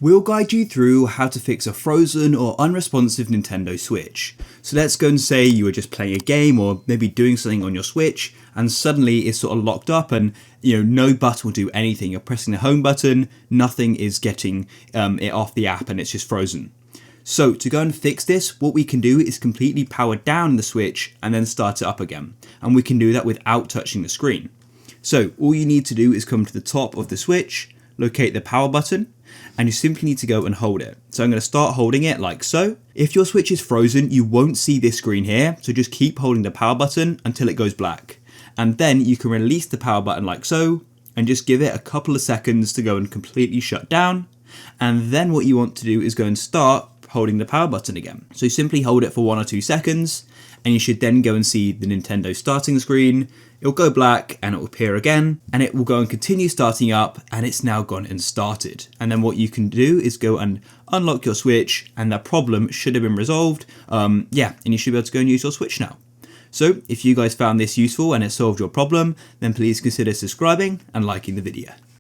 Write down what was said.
We'll guide you through how to fix a frozen or unresponsive Nintendo Switch. So let's go and say you were just playing a game or maybe doing something on your Switch and suddenly it's sort of locked up and no button will do anything. You're pressing the home button, nothing is getting it off the app and it's just frozen. So to go and fix this, what we can do is completely power down the Switch and then start it up again. And we can do that without touching the screen. So all you need to do is come to the top of the Switch, locate the power button, and you simply need to go and hold it. So I'm going to start holding it like so. If your Switch is frozen, you won't see this screen here, so just keep holding the power button until it goes black. And then you can release the power button like so, and just give it a couple of seconds to go and completely shut down. And then what you want to do is go and start holding the power button again. So you simply hold it for 1 or 2 seconds, and you should then go and see the Nintendo starting screen. It'll go black and it will appear again, and it will go and continue starting up, and it's now gone and started. And then what you can do is go and unlock your Switch, and that problem should have been resolved. And you should be able to go and use your Switch now. So if you guys found this useful and it solved your problem, then please consider subscribing and liking the video.